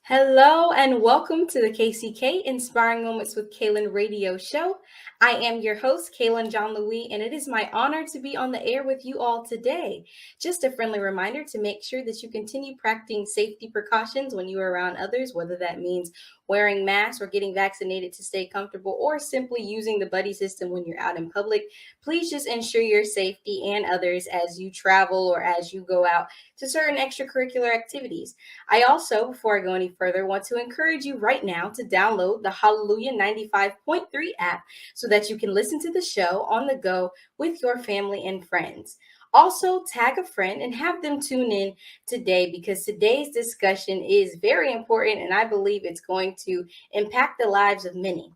Hello and welcome to the KCK Inspiring Moments with Kaylin radio show. I am your host, Kaylin John Louis, and it is my honor to be on the air with you all today. Just a friendly reminder to make sure that you continue practicing safety precautions when you are around others, whether that means wearing masks or getting vaccinated to stay comfortable, or simply using the buddy system when you're out in public. Please just ensure your safety and others as you travel or as you go out to certain extracurricular activities. I also, before I go any further, want to encourage you right now to download the Hallelujah 95.3 app so that you can listen to the show on the go with your family and friends. Also, tag a friend and have them tune in today because today's discussion is very important and I believe it's going to impact the lives of many.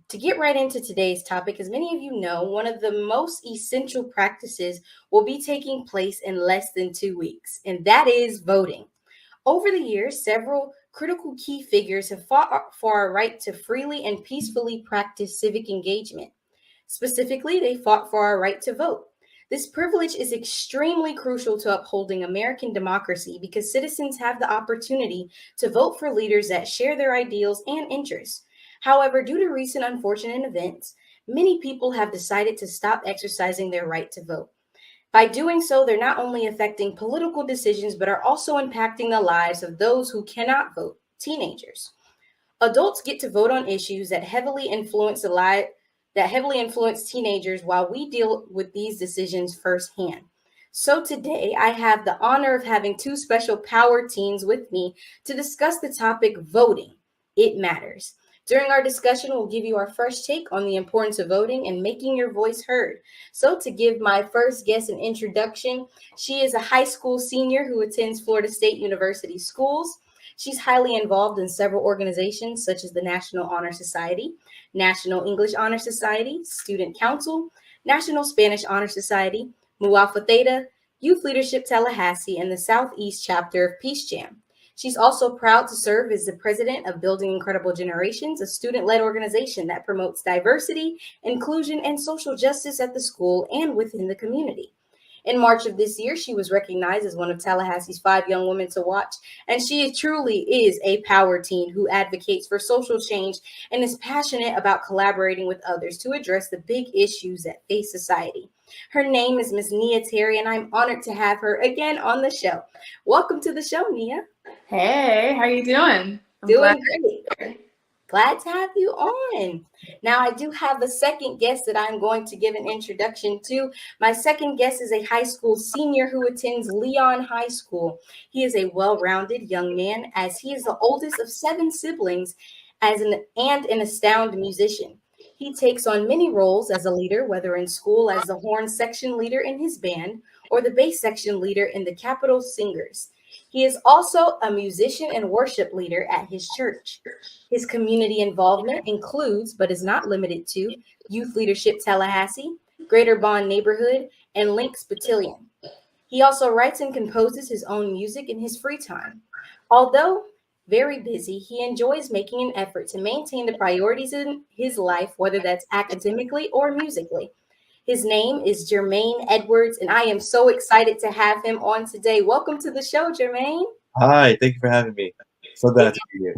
To get right into today's topic, as many of you know, one of the most essential practices will be taking place in less than 2 weeks, and that is voting. Over the years, several critical key figures have fought for our right to freely and peacefully practice civic engagement. Specifically, they fought for our right to vote. This privilege is extremely crucial to upholding American democracy because citizens have the opportunity to vote for leaders that share their ideals and interests. However, due to recent unfortunate events, many people have decided to stop exercising their right to vote. By doing so, they're not only affecting political decisions, but are also impacting the lives of those who cannot vote, teenagers. Adults get to vote on issues that heavily influence teenagers while we deal with these decisions firsthand. So today, I have the honor of having two special power teens with me to discuss the topic voting. It matters. During our discussion, we'll give you our first take on the importance of voting and making your voice heard. So to give my first guest an introduction, she is a high school senior who attends Florida State University schools. She's highly involved in several organizations such as the National Honor Society, National English Honor Society, Student Council, National Spanish Honor Society, Mu Alpha Theta, Youth Leadership Tallahassee, and the Southeast chapter of Peace Jam. She's also proud to serve as the president of Building Incredible Generations, a student-led organization that promotes diversity, inclusion, and social justice at the school and within the community. In March of this year, she was recognized as one of Tallahassee's 5 young women to watch, and she truly is a power teen who advocates for social change and is passionate about collaborating with others to address the big issues that face society. Her name is Miss Nia Terry, and I'm honored to have her again on the show. Welcome to the show, Nia. Hey, how you doing? Doing great. Glad to have you on. Now, I do have a second guest that I'm going to give an introduction to. My second guest is a high school senior who attends Leon High School. He is a well-rounded young man as he is the oldest of 7 siblings and an astounding musician. He takes on many roles as a leader, whether in school as the horn section leader in his band or the bass section leader in the Capitol Singers. He is also a musician and worship leader at his church. His community involvement includes, but is not limited to, Youth Leadership Tallahassee, Greater Bond Neighborhood, and Links Battalion. He also writes and composes his own music in his free time. Although very busy, he enjoys making an effort to maintain the priorities in his life, whether that's academically or musically. His name is Jermaine Edwards, and I am so excited to have him on today. Welcome to the show, Jermaine. Hi, thank you for having me. So glad to be here.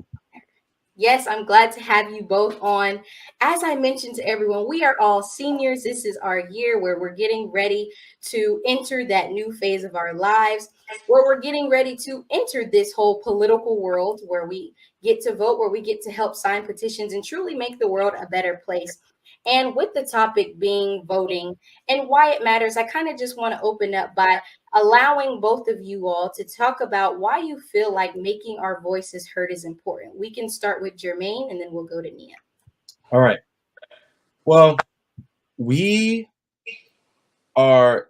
Yes, I'm glad to have you both on. As I mentioned to everyone, we are all seniors. This is our year where we're getting ready to enter that new phase of our lives, where we're getting ready to enter this whole political world where we get to vote, where we get to help sign petitions and truly make the world a better place. And with the topic being voting and why it matters, I kind of just want to open up by allowing both of you all to talk about why you feel like making our voices heard is important. We can start with Jermaine and then we'll go to Nia. All right. Well, we are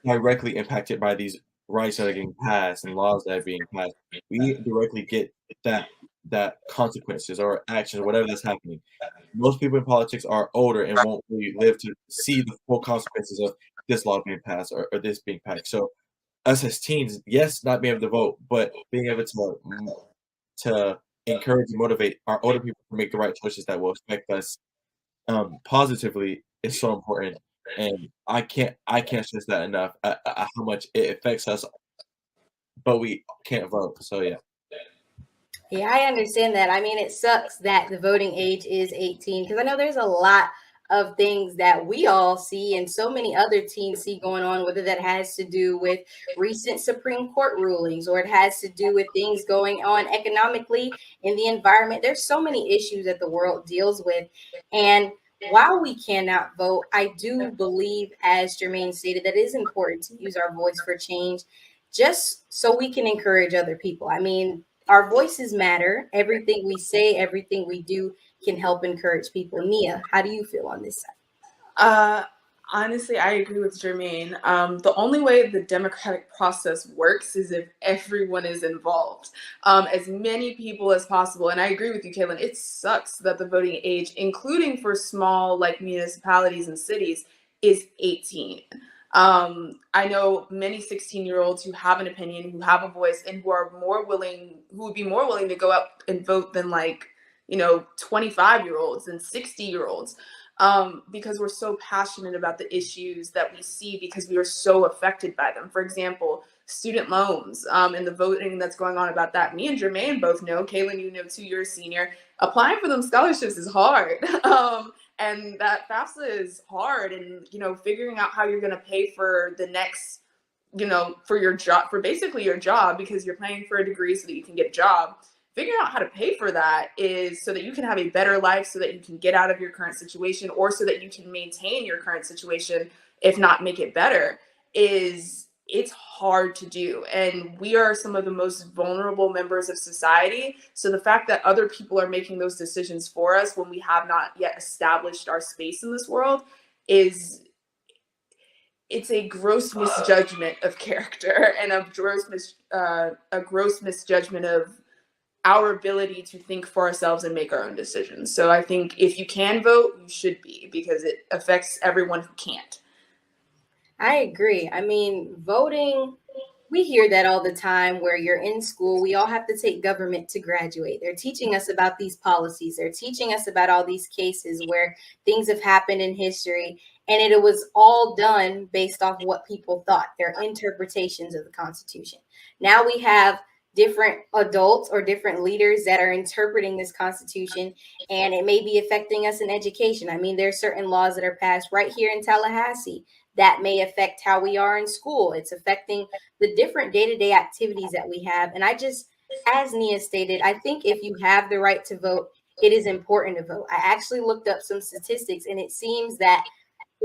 directly impacted by these rights that are getting passed and laws that are being passed, we directly get that consequences or actions, whatever that's happening. Most people in politics are older and won't really live to see the full consequences of this law being passed or this being passed. So us as teens, yes, not being able to vote, but being able to encourage and motivate our older people to make the right choices that will affect us positively is so important. And I can't stress that enough, how much it affects us, but we can't vote. So yeah. Yeah, I understand that. I mean, it sucks that the voting age is 18 because I know there's a lot of things that we all see and so many other teens see going on, whether that has to do with recent Supreme Court rulings or it has to do with things going on economically in the environment. There's so many issues that the world deals with. And while we cannot vote, I do believe, as Jermaine stated, that it is important to use our voice for change just so we can encourage other people. I mean, our voices matter. Everything we say, everything we do can help encourage people. Nia, how do you feel on this side? Uh, Honestly, I agree with Jermaine. The only way the democratic process works is if everyone is involved, as many people as possible. And I agree with you, Caitlin. It sucks that the voting age, including for small like municipalities and cities, is 18. I know many 16-year-olds who have an opinion, who have a voice, and who would be more willing to go out and vote than 25-year-olds and 60-year-olds, because we're so passionate about the issues that we see because we are so affected by them. For example, student loans, and the voting that's going on about that. Me and Jermaine both know, Kaylin, you know too, you're a senior. Applying for them scholarships is hard. And that FAFSA is hard. And, figuring out how you're going to pay for the next, for your job, for basically your job, because you're paying for a degree so that you can get a job. Figuring out how to pay for that is so that you can have a better life, so that you can get out of your current situation, or so that you can maintain your current situation, if not make it better, it's hard to do. And we are some of the most vulnerable members of society. So the fact that other people are making those decisions for us when we have not yet established our space in this world it's a gross misjudgment of character and a gross misjudgment of our ability to think for ourselves and make our own decisions. So I think if you can vote, you should be, because it affects everyone who can't. I agree. I mean, voting, we hear that all the time where you're in school. We all have to take government to graduate. They're teaching us about these policies. They're teaching us about all these cases where things have happened in history. And it was all done based off what people thought, their interpretations of the Constitution. Now we have different adults or different leaders that are interpreting this Constitution, and it may be affecting us in education. I mean, there's certain laws that are passed right here in Tallahassee that may affect how we are in school. It's affecting the different day-to-day activities that we have. And I just, as Nia stated, I think if you have the right to vote, it is important to vote. I actually looked up some statistics, and it seems that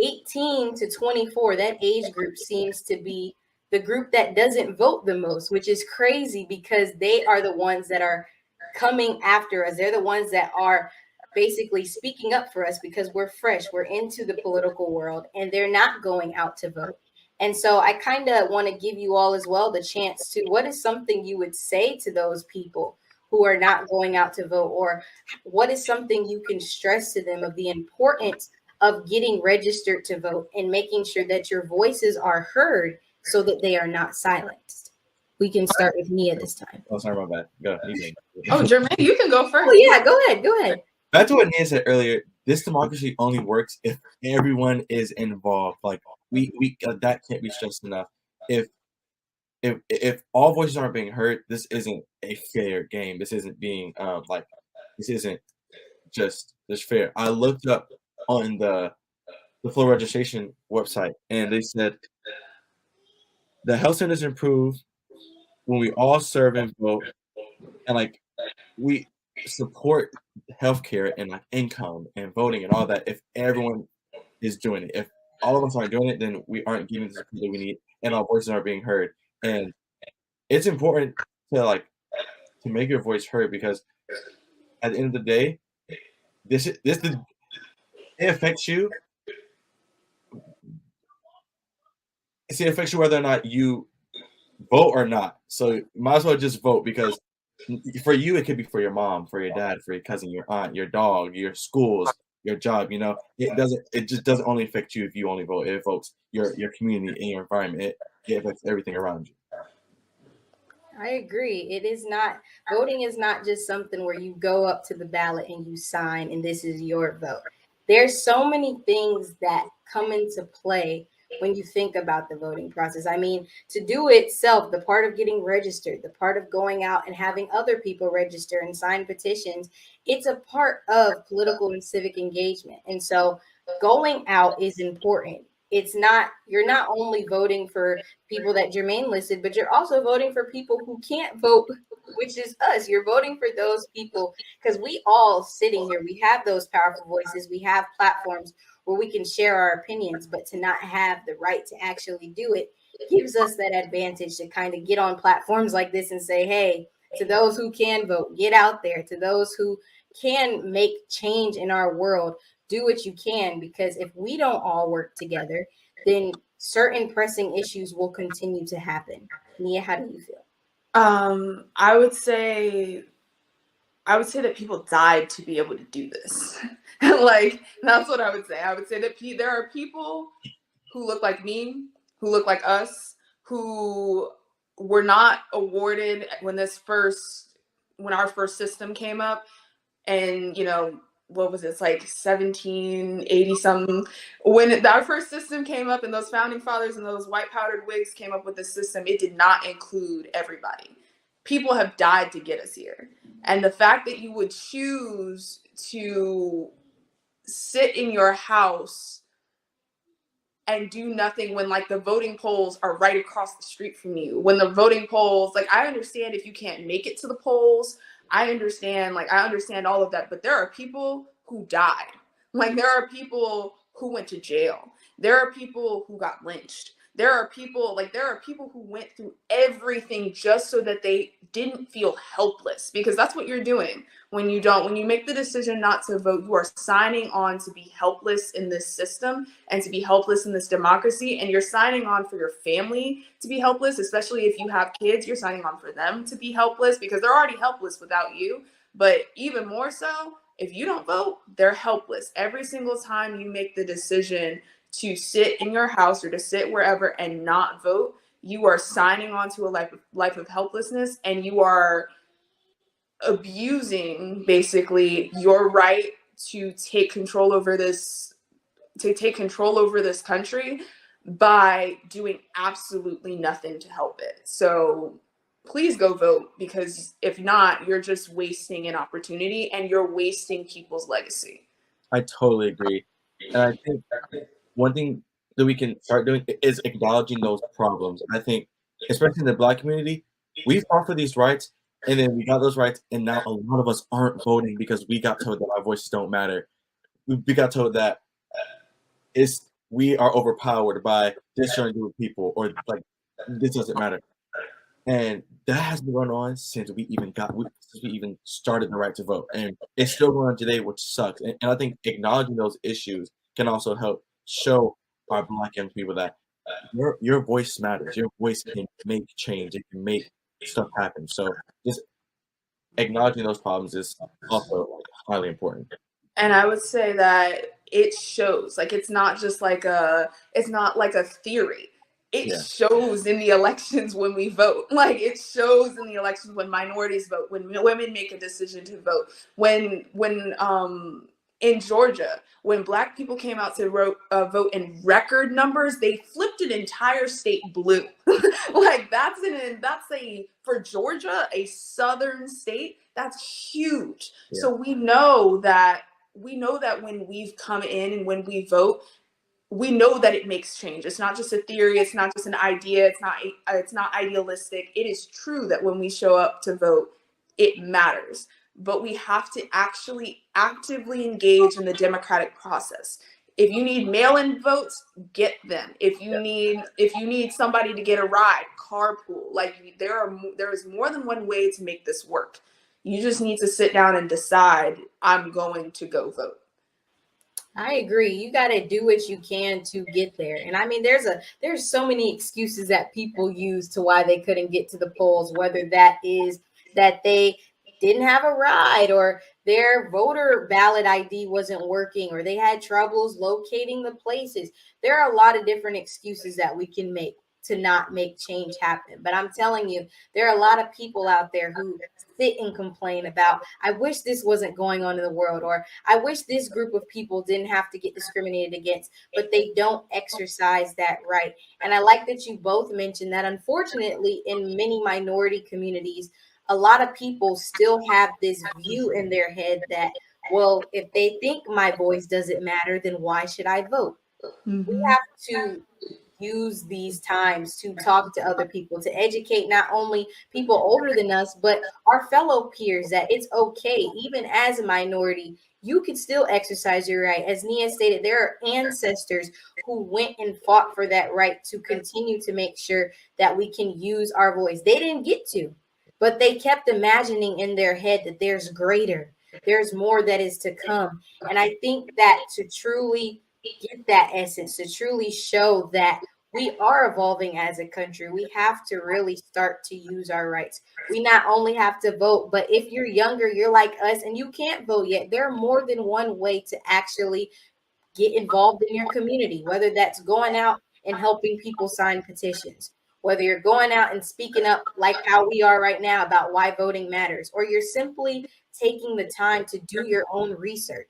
18 to 24, that age group seems to be the group that doesn't vote the most, which is crazy because they are the ones that are coming after us. They're the ones that are basically speaking up for us because we're fresh, we're into the political world, and they're not going out to vote. And so I kind of want to give you all as well the chance to, what is something you would say to those people who are not going out to vote, or what is something you can stress to them of the importance of getting registered to vote and making sure that your voices are heard so that they are not silenced? We can start with Nia this time. Oh, sorry, my bad. Go. Oh, Jermaine, you can go first. Oh yeah, go ahead. Go ahead. Back to what Nia said earlier. This democracy only works if everyone is involved. Like we that can't be stressed enough. If all voices aren't being heard, this isn't a fair game. This isn't being this isn't just fair. I looked up on the floor registration website, and they said the health centers improve when we all serve and vote, and we support healthcare and income and voting and all that. If everyone is doing it, if all of us aren't doing it, then we aren't getting the support that we need, and our voices aren't being heard. And it's important to to make your voice heard, because at the end of the day, it affects you. It affects you whether or not you vote or not. So you might as well just vote because for you it could be for your mom, for your dad, for your cousin, your aunt, your dog, your schools, your job. It just doesn't only affect you if you only vote. It affects your community and your environment. It affects everything around you. I agree. It is not, voting is not just something where you go up to the ballot and you sign and this is your vote. There's so many things that come into play when you think about the voting process. I mean, to do it itself, the part of getting registered, the part of going out and having other people register and sign petitions, it's a part of political and civic engagement. And so going out is important. It's not, you're not only voting for people that Jermaine listed, but you're also voting for people who can't vote, which is us. You're voting for those people because we all sitting here, we have those powerful voices, we have platforms where we can share our opinions, but to not have the right to actually do it gives us that advantage to kind of get on platforms like this and say, hey, to those who can vote, get out there. To those who can make change in our world, do what you can, because if we don't all work together, then certain pressing issues will continue to happen. Nia, how do you feel? I would say that people died to be able to do this. Like, that's what I would say. I would say that there are people who look like me, who look like us, who were not awarded when our first system came up. And what was it? It's like 1780 something. When our first system came up and those founding fathers and those white powdered wigs came up with the system, it did not include everybody. People have died to get us here. And the fact that you would choose to sit in your house and do nothing when like the voting polls are right across the street from you, when the voting polls, like, I understand if you can't make it to the polls, I understand all of that, but there are people who died. Like, there are people who went to jail. There are people who got lynched. There are people who went through everything just so that they didn't feel helpless, because that's what you're doing when you make the decision not to vote. You are signing on to be helpless in this system and to be helpless in this democracy, and you're signing on for your family to be helpless, especially if you have kids. You're signing on for them to be helpless because they're already helpless without you, but even more so, if you don't vote, they're helpless. Every single time you make the decision to sit in your house or to sit wherever and not vote, you are signing on to a life of helplessness, and you are abusing basically your right to take control over this country by doing absolutely nothing to help it. So please go vote, because if not, you're just wasting an opportunity and you're wasting people's legacy. I totally agree. And I think one thing that we can start doing is acknowledging those problems. I think, especially in the Black community, we fought for these rights, and then we got those rights, and now a lot of us aren't voting because we got told that our voices don't matter. We got told that we are overpowered by this certain group of people, or like this doesn't matter. And that has been going on since we even started the right to vote, and it's still going on today, which sucks. And I think acknowledging those issues can also help show our Black young people that your voice matters. Your voice can make change. It can make stuff happen. So just acknowledging those problems is also highly important. And I would say that it shows. Like, it's not like a theory. It shows in the elections when we vote. Like, it shows in the elections when minorities vote, when women make a decision to vote, when in Georgia, when Black people came out to vote in record numbers, they flipped an entire state blue. Like, for Georgia, a southern state, that's huge. Yeah. So we know that when we've come in and when we vote, we know that it makes change. It's not just a theory. It's not just an idea. It's not idealistic. It is true that when we show up to vote, it matters. But we have to actually actively engage in the democratic process. If you need mail-in votes, get them. If you need somebody to get a ride, carpool. Like, there is more than one way to make this work. You just need to sit down and decide, I'm going to go vote. I agree. You got to do what you can to get there. And I mean, there's so many excuses that people use to why they couldn't get to the polls, whether that is that they didn't have a ride, or their voter ballot ID wasn't working, or they had troubles locating the places. There are a lot of different excuses that we can make to not make change happen. But I'm telling you, there are a lot of people out there who sit and complain about, I wish this wasn't going on in the world, or I wish this group of people didn't have to get discriminated against, but they don't exercise that right. And I like that you both mentioned that, unfortunately, in many minority communities, a lot of people still have this view in their head that, well, if they think my voice doesn't matter, then why should I vote? We Mm-hmm. have to use these times to talk to other people, to educate not only people older than us, but our fellow peers, that it's okay, even as a minority, you can still exercise your right. As Nia stated, there are ancestors who went and fought for that right to continue to make sure that we can use our voice. They didn't get to, but they kept imagining in their head that there's greater, there's more that is to come. And I think that to truly get that essence, to truly show that we are evolving as a country, we have to really start to use our rights. We not only have to vote, but if you're younger, you're like us and you can't vote yet, there are more than one way to actually get involved in your community, whether that's going out and helping people sign petitions, whether you're going out and speaking up like how we are right now about why voting matters, or you're simply taking the time to do your own research.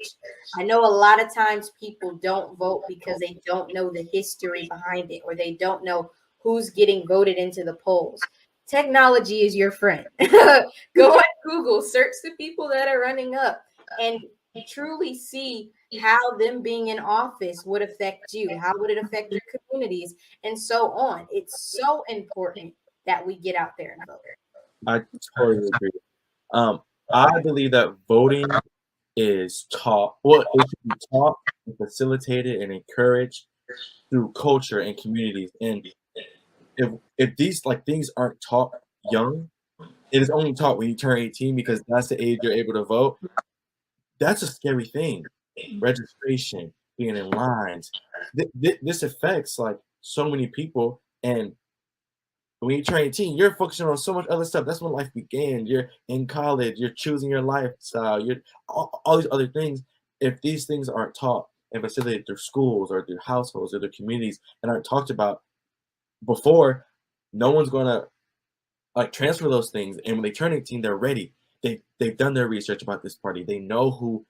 I know a lot of times people don't vote because they don't know the history behind it, or they don't know who's getting voted into the polls. Technology is your friend. Go on Google, search the people that are running up, and truly see how them being in office would affect you, how would it affect your communities, and so on. It's so important that we get out there and vote. I totally agree. Um, I believe that voting is taught. Well, it should be taught and facilitated and encouraged through culture and communities. And if these like things aren't taught young, it is only taught when you turn 18 because that's the age you're able to vote. That's a scary thing. Registration, being in lines. This affects like so many people. And when you turn 18, you're focusing on so much other stuff. That's when life began. You're in college, you're choosing your lifestyle, you're all these other things. If these things aren't taught and facilitated through schools or through households or their communities and aren't talked about before, no one's gonna like transfer those things. And when they turn 18, they're ready. They've done their research about this party. They know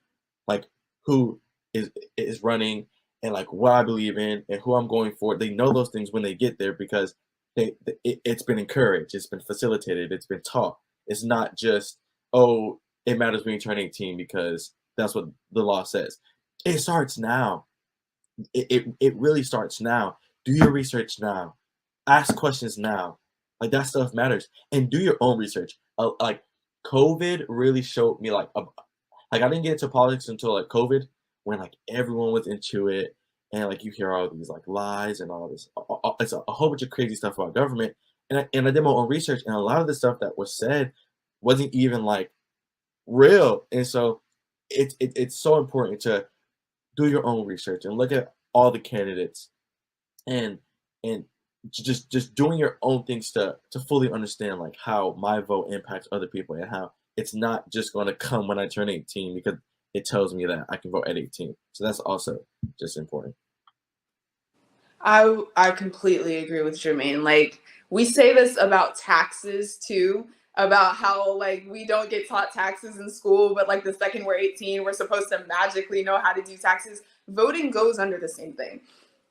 like who is running and like what I believe in and who I'm going for. They know those things when they get there because it's been encouraged, it's been facilitated, it's been taught. It's not just, oh, it matters when you turn 18 because that's what the law says. It starts now. It really starts now. Do your research now. Ask questions now. Like that stuff matters. And do your own research. Like COVID really showed me like I didn't get into politics until like COVID when like everyone was into it and like you hear all these like lies and all this it's a whole bunch of crazy stuff about government and I did my own research and a lot of the stuff that was said wasn't even like real. And so it's so important to do your own research and look at all the candidates and and just doing your own things to fully understand like how my vote impacts other people and how it's not just going to come when I turn 18 because it tells me that I can vote at 18. So that's also just important. I completely agree with Jermaine. Like we say this about taxes too, about how like we don't get taught taxes in school, but like the second we're 18, we're supposed to magically know how to do taxes. Voting goes under the same thing.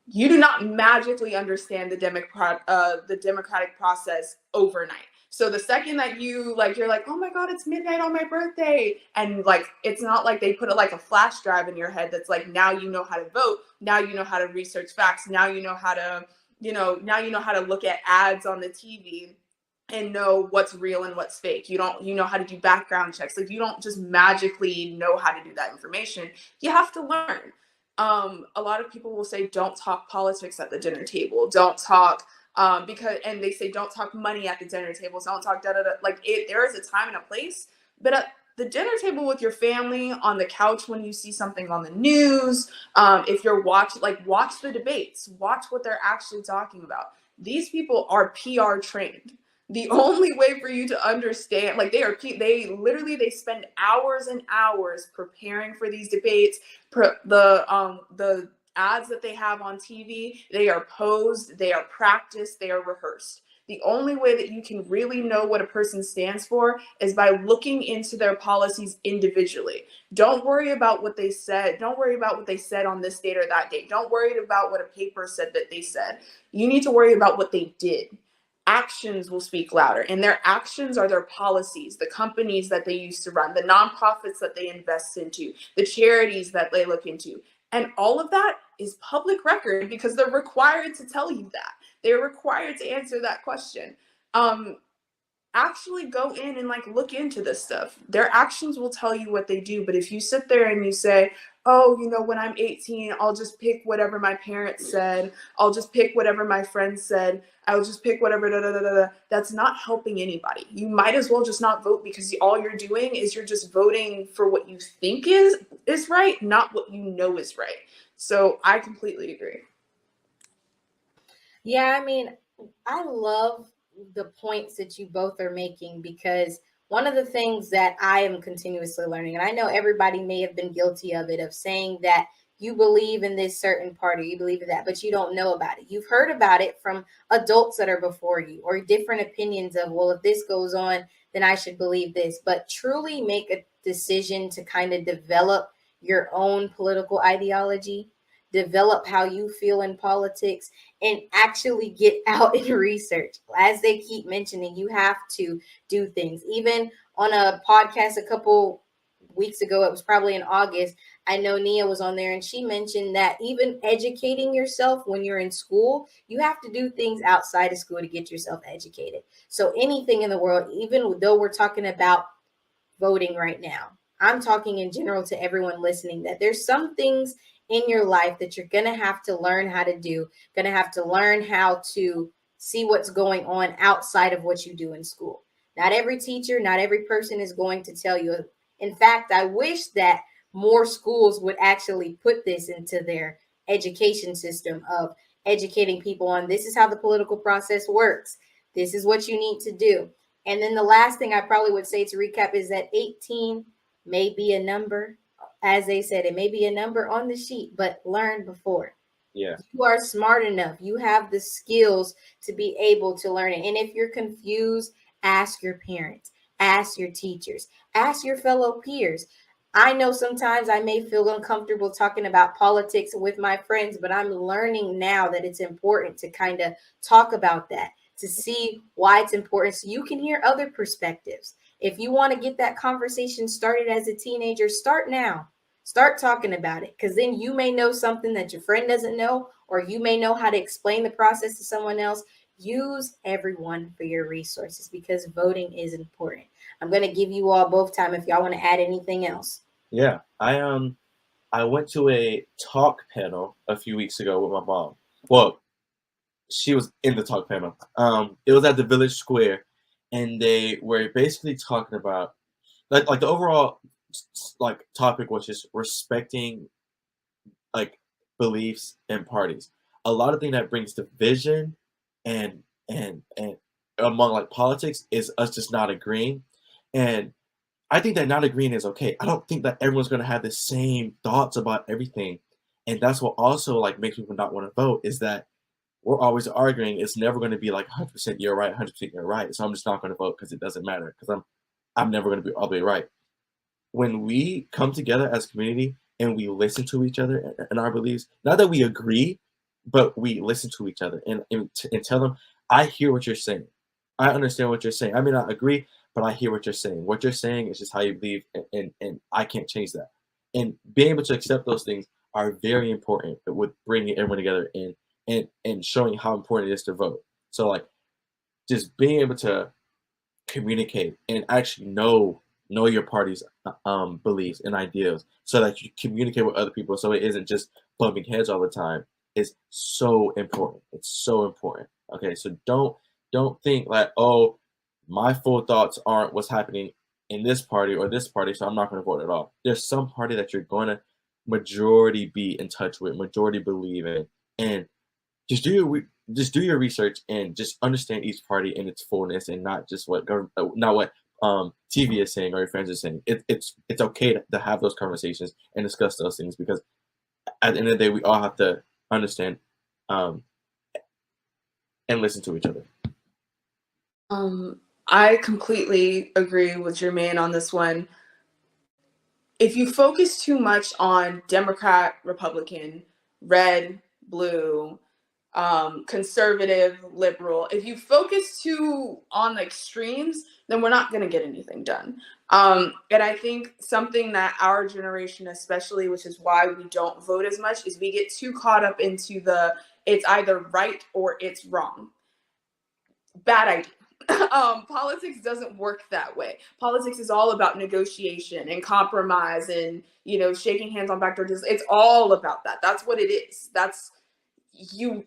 You do not magically understand the democratic process overnight. So the second that you're like, oh my god, it's midnight on my birthday, and like it's not like they put like a flash drive in your head that's like now you know how to vote, now you know how to research facts, now you know how to now you know how to look at ads on the TV and know what's real and what's fake. You know how to do background checks. Like you don't just magically know how to do that information. You have to learn. A lot of people will say don't talk politics at the dinner table, don't talk because and they say don't talk money at the dinner table, don't talk da da da. Like there is a time and a place, but the dinner table with your family, on the couch when you see something on the news, if you're watch the debates, watch what they're actually talking about. These people are PR trained. The only way for you to understand, like they spend hours and hours preparing for these debates. The ads that they have on TV, they are posed, they are practiced, they are rehearsed. The only way that you can really know what a person stands for is by looking into their policies individually. Don't worry about what they said. Don't worry about what they said on this date or that date. Don't worry about what a paper said that they said. You need to worry about what they did. Actions will speak louder, and their actions are their policies, the companies that they used to run, the nonprofits that they invest into, the charities that they look into. And all of that is public record because they're required to tell you that. They're required to answer that question. Actually go in and like look into this stuff. Their actions will tell you what they do. But if you sit there and you say, oh, when I'm 18, I'll just pick whatever my parents said. I'll just pick whatever my friends said. I'll just pick whatever, da, da, da, da, da. That's not helping anybody. You might as well just not vote, because all you're doing is you're just voting for what you think is right, not what you know is right. So I completely agree. Yeah, I mean, I love the points that you both are making, because one of the things that I am continuously learning, and I know everybody may have been guilty of it, of saying that you believe in this certain party, you believe in that, but you don't know about it. You've heard about it from adults that are before you, or different opinions of, well, if this goes on, then I should believe this. But truly make a decision to kind of develop your own political ideology, develop how you feel in politics, and actually get out and research. As they keep mentioning, you have to do things. Even on a podcast a couple weeks ago, it was probably in August, I know Nia was on there, and she mentioned that even educating yourself when you're in school, you have to do things outside of school to get yourself educated. So anything in the world, even though we're talking about voting right now, I'm talking in general to everyone listening, that there's some things in your life that you're going to have to learn how to do, going to have to learn how to see what's going on outside of what you do in school. Not every teacher, not every person is going to tell you. In fact, I wish that more schools would actually put this into their education system, of educating people on, this is how the political process works. This is what you need to do. And then the last thing I probably would say to recap is that 18 may be a number. As they said, it may be a number on the sheet, but learn before. Yeah. You are smart enough. You have the skills to be able to learn it. And if you're confused, ask your parents, ask your teachers, ask your fellow peers. I know sometimes I may feel uncomfortable talking about politics with my friends, but I'm learning now that it's important to kind of talk about that, to see why it's important, so you can hear other perspectives. If you want to get that conversation started as a teenager, start now. Start talking about it, because then you may know something that your friend doesn't know, or you may know how to explain the process to someone else. Use everyone for your resources, because voting is important. I'm going to give you all both time if y'all want to add anything else. Yeah. I went to a talk panel a few weeks ago with my mom. Well, she was in the talk panel. It was at the Village Square, and they were basically talking about like the overall like topic was just respecting like beliefs and parties. A lot of thing that brings division and among like politics is us just not agreeing. And I think that not agreeing is okay. I don't think that everyone's gonna have the same thoughts about everything. And that's what also like makes people not want to vote, is that we're always arguing. It's never going to be like 100% you're right, 100% you're right. So I'm just not going to vote because it doesn't matter, because I'm never going to be all the way right. When we come together as a community and we listen to each other and our beliefs, not that we agree, but we listen to each other and tell them, I hear what you're saying. I understand what you're saying. I may not agree, but I hear what you're saying. What you're saying is just how you believe, and I can't change that. And being able to accept those things are very important with bringing everyone together and showing how important it is to vote. So like just being able to communicate and actually know your party's beliefs and ideals, so that you communicate with other people, so it isn't just bumping heads all the time, is so important. It's so important. Okay, so don't think like, oh, my full thoughts aren't what's happening in this party or this party, so I'm not going to vote at all. There's some party that you're going to majority be in touch with, majority believe in, and just do your research and just understand each party in its fullness, and not just what not what TV is saying or your friends are saying. It's okay to have those conversations and discuss those things, because at the end of the day, we all have to understand um, and listen to each other. I completely agree with Jermaine on this one. If you focus too much on Democrat, Republican, red, blue, conservative, liberal, if you focus too on the extremes, then we're not going to get anything done. And I think something that our generation especially, which is why we don't vote as much, is we get too caught up into it's either right or it's wrong. Bad idea. Politics doesn't work that way. Politics is all about negotiation and compromise and, shaking hands on back doors. It's all about that. That's what it is. That's you.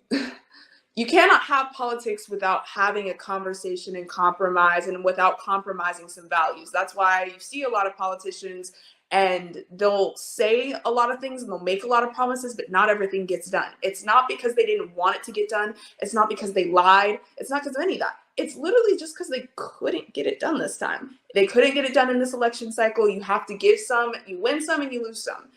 You cannot have politics without having a conversation and compromise, and without compromising some values. That's why you see a lot of politicians, and they'll say a lot of things and they'll make a lot of promises, but not everything gets done. It's not because they didn't want it to get done. It's not because they lied. It's not because of any of that. It's literally just because they couldn't get it done this time. They couldn't get it done in this election cycle. You have to give some, you win some, and you lose some.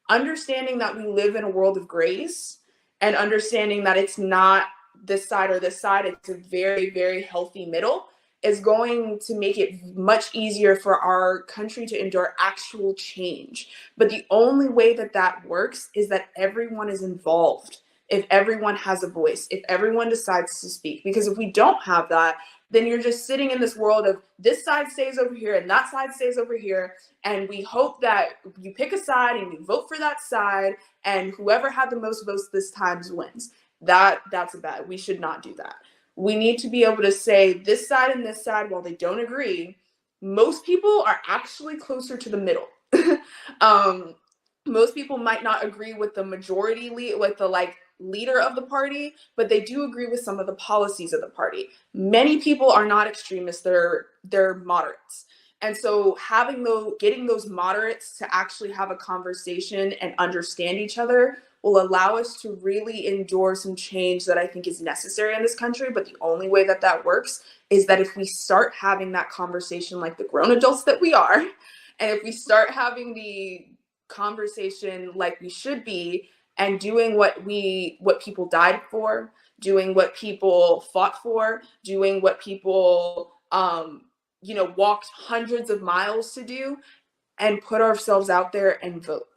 Understanding that we live in a world of grace, and understanding that it's not this side or this side, it's a very, very healthy middle, is going to make it much easier for our country to endure actual change. But the only way that that works is that everyone is involved. If everyone has a voice, if everyone decides to speak, because if we don't have that, then you're just sitting in this world of this side stays over here and that side stays over here. And we hope that you pick a side and you vote for that side, and whoever had the most votes this time wins. That's bad. We should not do that. We need to be able to say this side and this side, while they don't agree, most people are actually closer to the middle. Most people might not agree with the majority with the leader of the party, but they do agree with some of the policies of the party. Many people are not extremists, they're moderates. And so getting those moderates to actually have a conversation and understand each other will allow us to really endure some change that I think is necessary in this country. But the only way that that works is that if we start having that conversation like the grown adults that we are, and if we start having the conversation like we should be, and doing what people died for, doing what people fought for, doing what people walked hundreds of miles to do, and put ourselves out there and vote.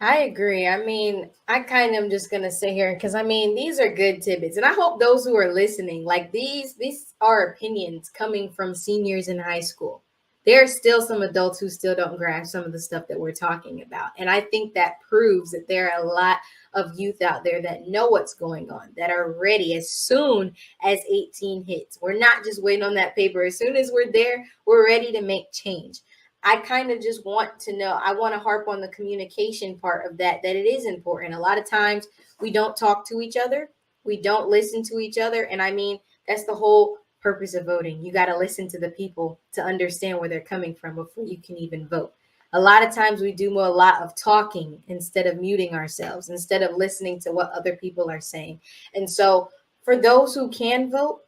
I agree. I mean, I kind of am just going to sit here because these are good tidbits. And I hope those who are listening, these are opinions coming from seniors in high school. There are still some adults who still don't grasp some of the stuff that we're talking about. And I think that proves that there are a lot of youth out there that know what's going on, that are ready as soon as 18 hits. We're not just waiting on that paper. As soon as we're there, we're ready to make change. I kind of just want to know, I want to harp on the communication part of that it is important. A lot of times we don't talk to each other. We don't listen to each other. And that's the whole purpose of voting. You got to listen to the people to understand where they're coming from before you can even vote. A lot of times we do a lot of talking instead of muting ourselves, instead of listening to what other people are saying. And so for those who can vote,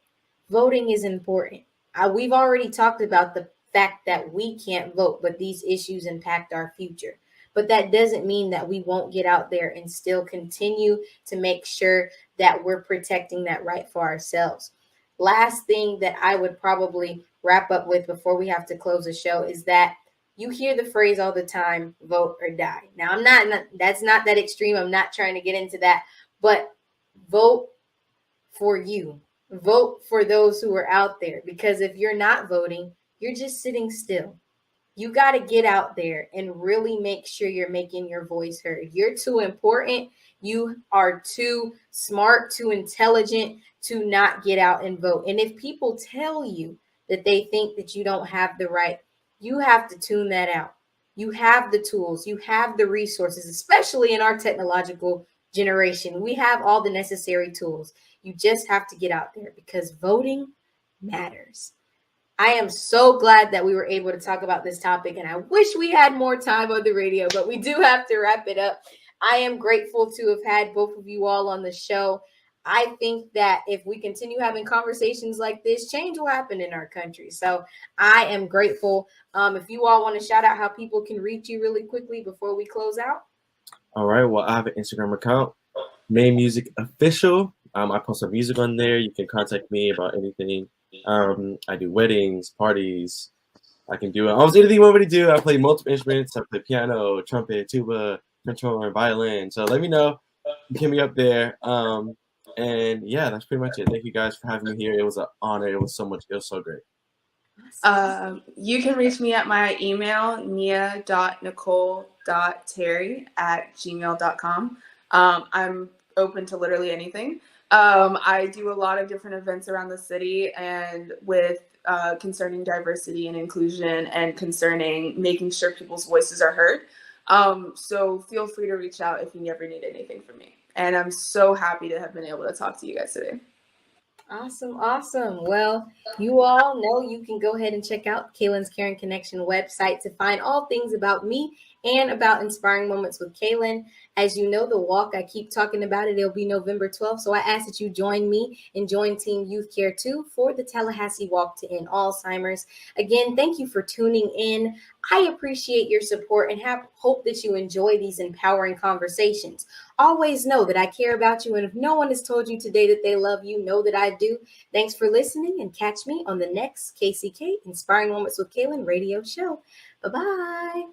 voting is important. We've already talked about the fact that we can't vote, but these issues impact our future. But that doesn't mean that we won't get out there and still continue to make sure that we're protecting that right for ourselves. Last thing that I would probably wrap up with before we have to close the show is that you hear the phrase all the time, vote or die. Now, that's not that extreme. I'm not trying to get into that, but vote for you. Vote for those who are out there, because if you're not voting, you're just sitting still. You got to get out there and really make sure you're making your voice heard. You're too important. You are too smart, too intelligent to not get out and vote. And if people tell you that they think that you don't have the right, you have to tune that out. You have the tools, you have the resources, especially in our technological generation. We have all the necessary tools. You just have to get out there, because voting matters. I am so glad that we were able to talk about this topic, and I wish we had more time on the radio, but we do have to wrap it up. I am grateful to have had both of you all on the show. I think that if we continue having conversations like this, change will happen in our country. So I am grateful. If you all want to shout out how people can reach you really quickly before we close out. All right. Well, I have an Instagram account, May Music Official. I post some music on there. You can contact me about anything. I do weddings, parties. I can do almost anything you want me to do. I play multiple instruments. I play piano, trumpet, tuba, controller, violin. So let me know. Hit me up there. And yeah, that's pretty much it. Thank you guys for having me here. It was an honor. It was so great. You can reach me at my email, nia.nicole.terry@gmail.com. I'm open to literally anything. I do a lot of different events around the city and with concerning diversity and inclusion and concerning making sure people's voices are heard. So feel free to reach out if you ever need anything from me. And I'm so happy to have been able to talk to you guys today. Awesome. Well, you all know you can go ahead and check out Kaylin's Caring Connection website to find all things about me and about Inspiring Moments with Kaylin. As you know, the walk, I keep talking about it. It'll be November 12th. So I ask that you join me and join Team Youth Care 2 for the Tallahassee Walk to End Alzheimer's. Again, thank you for tuning in. I appreciate your support and hope that you enjoy these empowering conversations. Always know that I care about you. And if no one has told you today that they love you, know that I do. Thanks for listening, and catch me on the next KCK Inspiring Moments with Kaylin radio show. Bye-bye.